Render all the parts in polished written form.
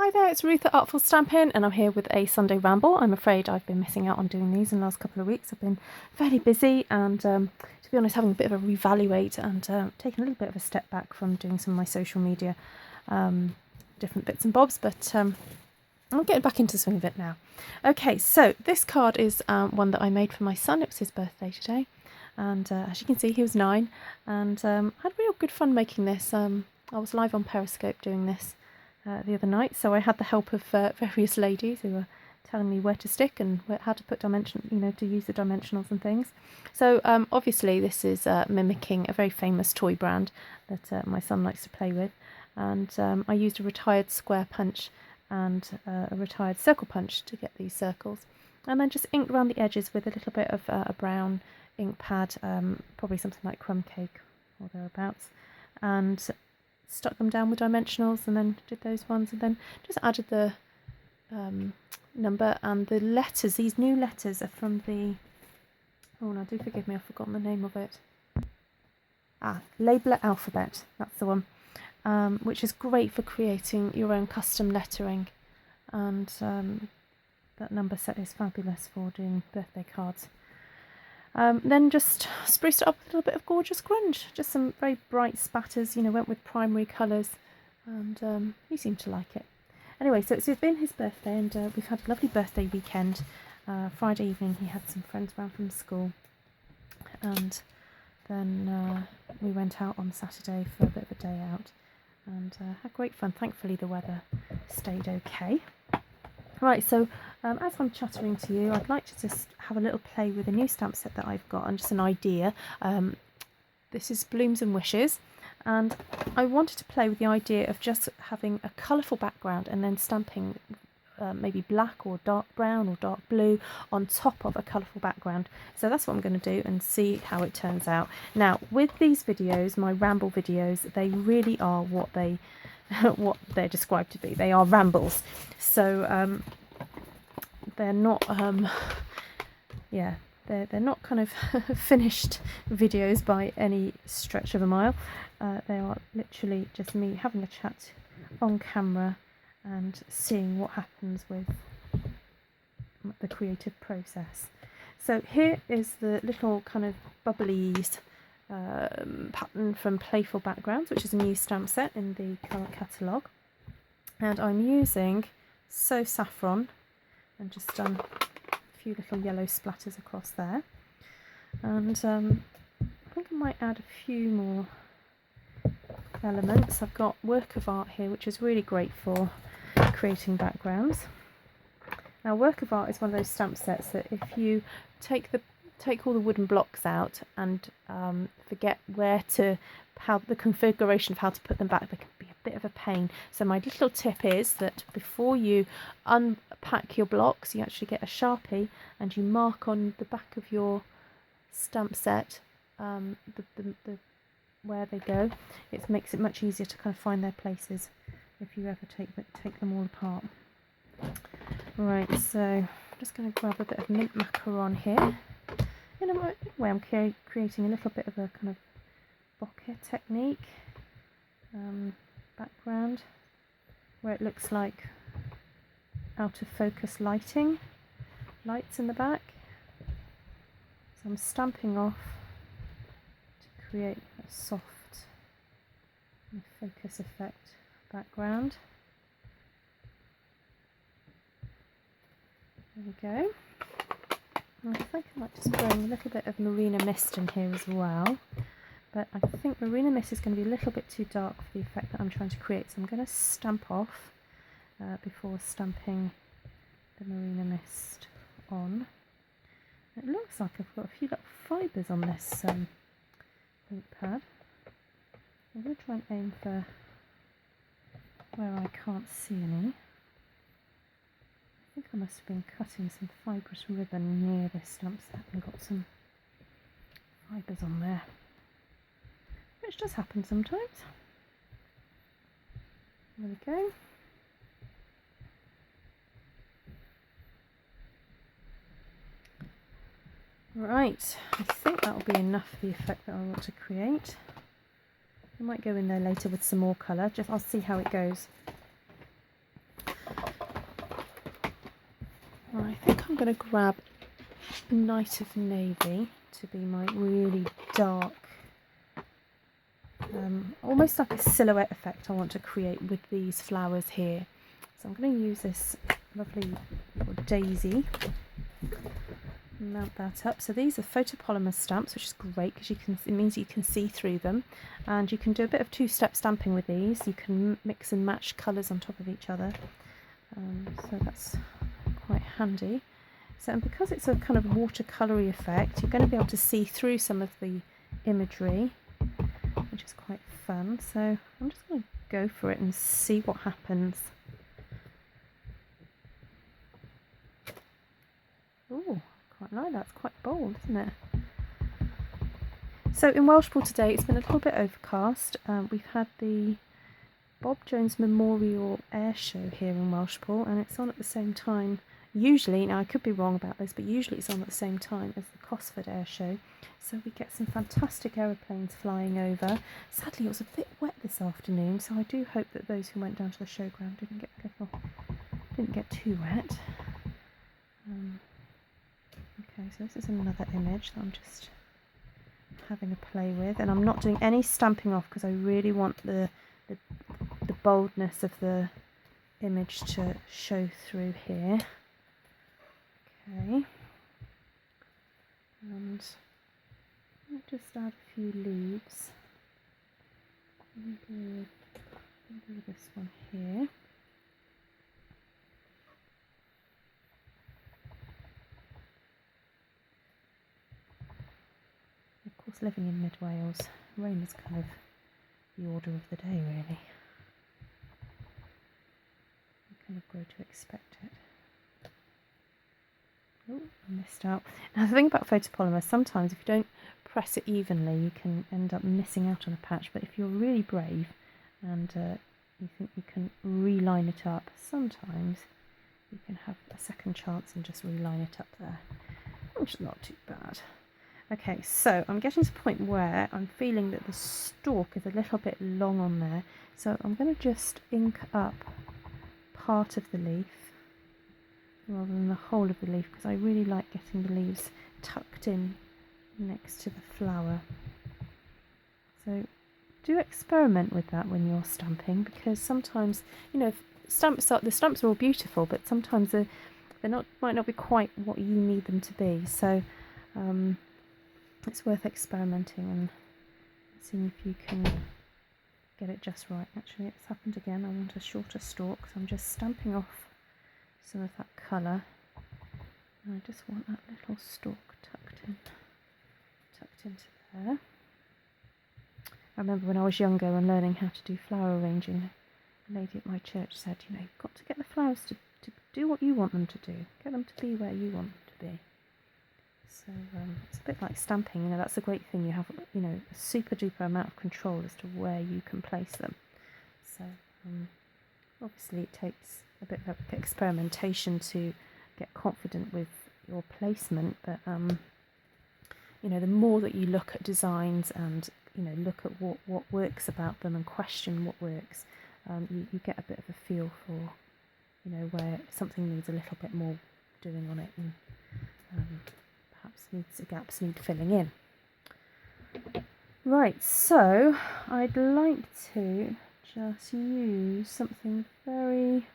Hi there, it's Ruth at Artful Stampin', and I'm here with a Sunday ramble. I'm afraid I've been missing out on doing these in the last couple of weeks. I've been fairly busy and, to be honest, having a bit of a reevaluate and taking a little bit of a step back from doing some of my social media, different bits and bobs, but I'm getting back into the swing of it now. Okay, so this card is one that I made for my son. It was his birthday today, and as you can see, he was 9, and I had real good fun making this. I was live on Periscope doing this the other night, so I had the help of various ladies who were telling me where to stick and how to put to use the dimensionals and things. So obviously this is mimicking a very famous toy brand that my son likes to play with, and I used a retired square punch and a retired circle punch to get these circles, and then just inked around the edges with a little bit of a brown ink pad, probably something like crumb cake or thereabouts, and stuck them down with dimensionals, and then did those ones, and then just added the number and the letters. These new letters are from the, oh no, do forgive me, I've forgotten the name of it. Labeler Alphabet, that's the one, which is great for creating your own custom lettering, and that number set is fabulous for doing birthday cards. Then just spruced it up with a little bit of gorgeous grunge, just some very bright spatters, went with primary colours, and he seemed to like it. Anyway, so it's been his birthday, and we've had a lovely birthday weekend. Friday evening he had some friends round from school, and then we went out on Saturday for a bit of a day out, and had great fun. Thankfully the weather stayed okay. Right, so as I'm chattering to you, I'd like to just have a little play with a new stamp set that I've got, and just an idea. This is Blooms and Wishes, and I wanted to play with the idea of just having a colourful background and then stamping maybe black or dark brown or dark blue on top of a colourful background. So that's what I'm going to do and see how it turns out. Now, with these videos, my ramble videos, they really are what they're described to be. They are rambles, so they're not they're not kind of finished videos by any stretch of a mile. They are literally just me having a chat on camera and seeing what happens with the creative process. So here is the little kind of bubbly pattern from Playful Backgrounds, which is a new stamp set in the current catalogue, and I'm using So Saffron, and just done a few little yellow splatters across there, and I think I might add a few more elements. I've got Work of Art here, which is really great for creating backgrounds. Now, Work of Art is one of those stamp sets that if you take all the wooden blocks out and forget how the configuration of how to put them back, they can be a bit of a pain. So my little tip is that before you unpack your blocks, you actually get a Sharpie and you mark on the back of your stamp set where they go. It makes it much easier to kind of find their places if you ever take them all apart. Right, so I'm just going to grab a bit of mint macaron here. In a way, I'm creating a little bit of a kind of bokeh technique background, where it looks like out of focus lights in the back. So I'm stamping off to create a soft focus effect background. There we go. I think I might just bring a little bit of Marina Mist in here as well, but I think Marina Mist is going to be a little bit too dark for the effect that I'm trying to create, so I'm going to stamp off before stamping the Marina Mist on. It looks like I've got a few little fibres on this ink pad. I'm going to try and aim for where I can't see any. I think I must have been cutting some fibrous ribbon near this stamp set and got some fibres on there, which does happen sometimes. There we go. Right, I think that'll be enough for the effect that I want to create. I might go in there later with some more colour, I'll see how it goes. I think I'm going to grab Night of Navy to be my really dark, almost like a silhouette effect I want to create with these flowers here. So I'm going to use this lovely little daisy, mount that up. So these are photopolymer stamps, which is great because it means you can see through them, and you can do a bit of two-step stamping with these. You can mix and match colours on top of each other, so that's quite handy. So, and because it's a kind of watercolory effect, you're going to be able to see through some of the imagery, which is quite fun. So I'm just going to go for it and see what happens. Oh, quite like that. It's quite bold, isn't it? So in Welshpool today, it's been a little bit overcast. We've had the Bob Jones Memorial Air Show here in Welshpool, and it's on at the same time. Usually, now I could be wrong about this, but usually it's on at the same time as the Cosford Air Show. So we get some fantastic aeroplanes flying over. Sadly, it was a bit wet this afternoon, so I do hope that those who went down to the showground didn't get too wet. Okay, so this is another image that I'm just having a play with, and I'm not doing any stamping off because I really want the boldness of the image to show through here. Okay, and I'll just add a few leaves. Do this one here. Of course, living in mid Wales, rain is kind of the order of the day, really. You kind of grow to expect it. Oh, I missed out. Now the thing about photopolymer, sometimes if you don't press it evenly, you can end up missing out on a patch. But if you're really brave and you think you can reline it up, sometimes you can have a second chance and just reline it up there, which is not too bad. Okay, so I'm getting to the point where I'm feeling that the stalk is a little bit long on there, so I'm going to just ink up part of the leaf rather than the whole of the leaf, because I really like getting the leaves tucked in next to the flower. So do experiment with that when you're stamping, because sometimes, you know, the stamps are all beautiful, but sometimes might not be quite what you need them to be. So it's worth experimenting and seeing if you can get it just right. Actually, it's happened again. I want a shorter stalk, so I'm just stamping off some of that colour, and I just want that little stalk tucked into there. I remember when I was younger and learning how to do flower arranging, a lady at my church said, you know, you've got to get the flowers to do what you want them to do, get them to be where you want them to be. So it's a bit like stamping, you know, that's a great thing. You have, you know, a super duper amount of control as to where you can place them. So obviously it takes a bit of experimentation to get confident with your placement, but you know, the more that you look at designs and, you know, look at what works about them and question what works, you get a bit of a feel for, you know, where something needs a little bit more doing on it, and perhaps gaps need filling in. Right, so I'd like to just use something very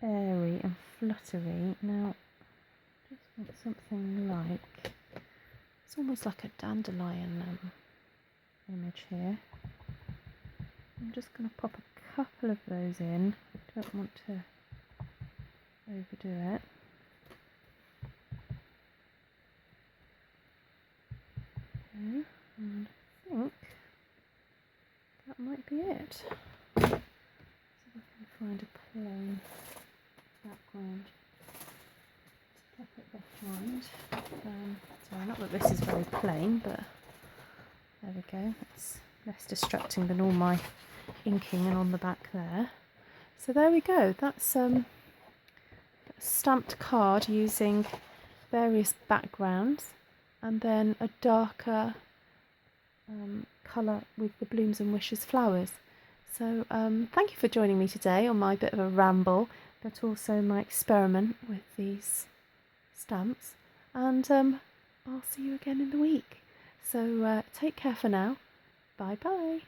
airy and fluttery. Now, just want something like, it's almost like a dandelion image here. I'm just going to pop a couple of those in. I don't want to overdo it. Okay, and I think that might be it. See if I can find a plain background to pop it behind. Sorry, not that this is very plain, but there we go. It's less distracting than all my inking and on the back there. So there we go. That's a stamped card using various backgrounds, and then a darker colour with the Blooms and Wishes flowers. So thank you for joining me today on my bit of a ramble but also my experiment with these stamps. And I'll see you again in the week. So take care for now. Bye bye.